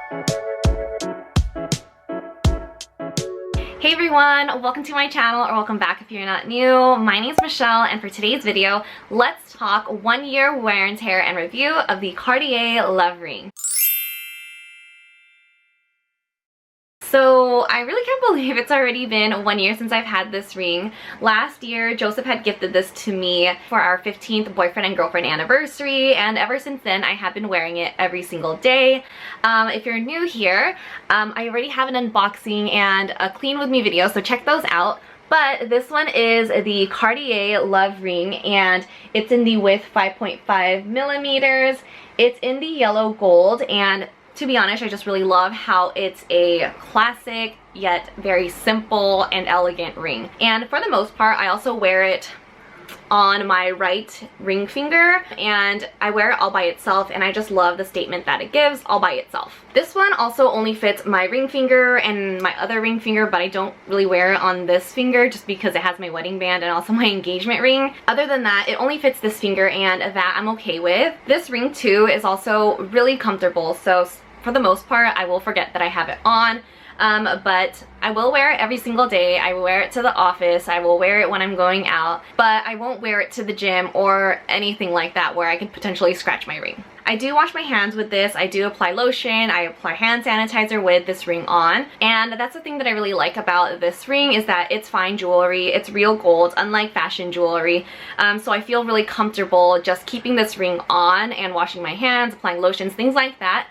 Hey everyone, welcome to my channel, or welcome back if you're not new. My name is Michelle, and for today's video, let's talk 1 year wear and tear and review of the Cartier Love Ring. So I really can't believe it's already been 1 year since I've had this ring. Last year, Joseph had gifted this to me for our 15th boyfriend and girlfriend anniversary, and ever since then I have been wearing it every single day. If you're new here, I already have an unboxing and a clean with me video, so check those out. But this one is the Cartier Love Ring, and it's in the width 5.5 millimeters. It's in the yellow gold, and to be honest, I just really love how it's a classic yet very simple and elegant ring. And for the most part, I also wear it on my right ring finger, and I wear it all by itself, and I just love the statement that it gives all by itself. This one also only fits my ring finger and my other ring finger, but I don't really wear it on this finger just because it has my wedding band and also my engagement ring. Other than that, it only fits this finger, and that I'm okay with. This ring too is also really comfortable, so for the most part, I will forget that I have it on, but I will wear it every single day. I will wear it to the office, I will wear it when I'm going out, but I won't wear it to the gym or anything like that where I could potentially scratch my ring. I do wash my hands with this, I do apply lotion, I apply hand sanitizer with this ring on, and that's the thing that I really like about this ring is that it's fine jewelry, it's real gold, unlike fashion jewelry, so I feel really comfortable just keeping this ring on and washing my hands, applying lotions, things like that.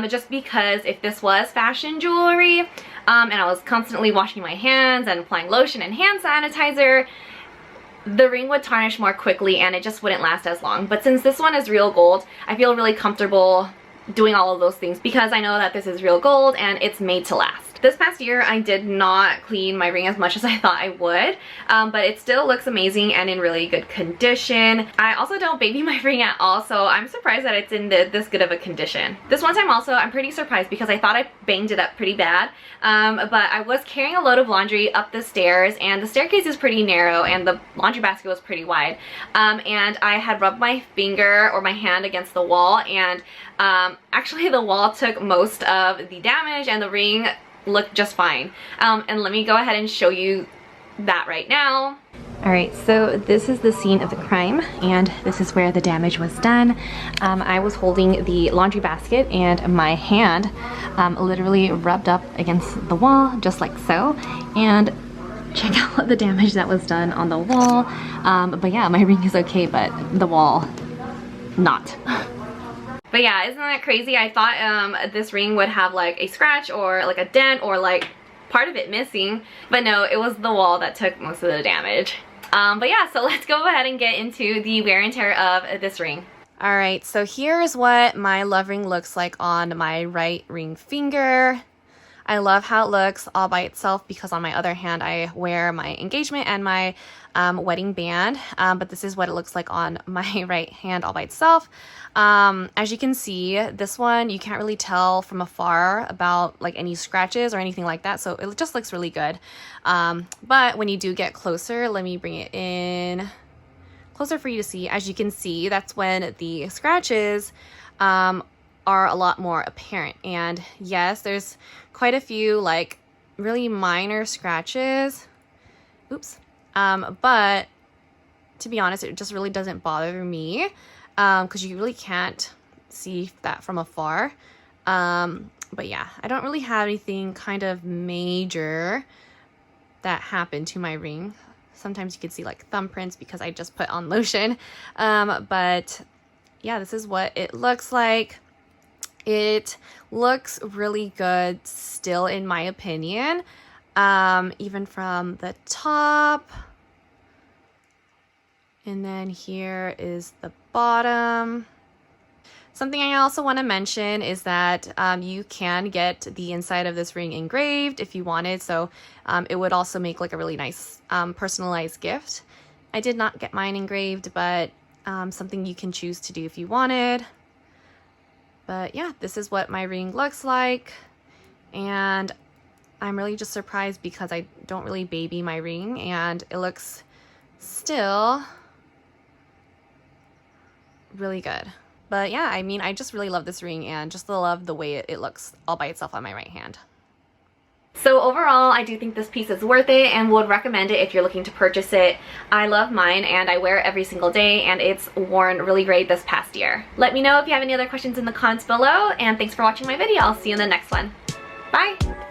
Just because if this was fashion jewelry and I was constantly washing my hands and applying lotion and hand sanitizer, the ring would tarnish more quickly and it just wouldn't last as long. But since this one is real gold, I feel really comfortable doing all of those things because I know that this is real gold and it's made to last. This past year, I did not clean my ring as much as I thought I would, but it still looks amazing and in really good condition. I also don't baby my ring at all, so I'm surprised that it's in this good of a condition. This one time also, I'm pretty surprised because I thought I banged it up pretty bad, but I was carrying a load of laundry up the stairs, and the staircase is pretty narrow and the laundry basket was pretty wide, and I had rubbed my finger or my hand against the wall, and actually the wall took most of the damage and the ring look just fine. And let me go ahead and show you that right now. Alright, so this is the scene of the crime, and this is where the damage was done. I was holding the laundry basket and my hand literally rubbed up against the wall, just like so, and check out the damage that was done on the wall. But yeah, my ring is okay, but the wall, not. But yeah, isn't that crazy? I thought this ring would have like a scratch or like a dent or like part of it missing, but no, it was the wall that took most of the damage. But yeah, so let's go ahead and get into the wear and tear of this ring. Alright, so here's what my love ring looks like on my right ring finger. I love how it looks all by itself because on my other hand I wear my engagement and my wedding band, but this is what it looks like on my right hand all by itself. As you can see, this one you can't really tell from afar about like any scratches or anything like that, so it just looks really good. But when you do get closer, let me bring it in closer for you to see. As you can see, that's when the scratches are a lot more apparent, and yes, there's quite a few like really minor scratches, oops, but to be honest, it just really doesn't bother me because you really can't see that from afar. But yeah, I don't really have anything kind of major that happened to my ring. Sometimes you could see like thumbprints because I just put on lotion, but yeah, this is what it looks like. It looks really good still, in my opinion, even from the top. And then here is the bottom. Something I also want to mention is that you can get the inside of this ring engraved if you wanted, so it would also make like a really nice personalized gift. I did not get mine engraved, but something you can choose to do if you wanted. But yeah, this is what my ring looks like, and I'm really just surprised because I don't really baby my ring, and it looks still really good. But yeah, I mean, I just really love this ring and just love the way it looks all by itself on my right hand. So overall, I do think this piece is worth it and would recommend it if you're looking to purchase it. I love mine and I wear it every single day, and it's worn really great this past year. Let me know if you have any other questions in the comments below, and thanks for watching my video. I'll see you in the next one. Bye!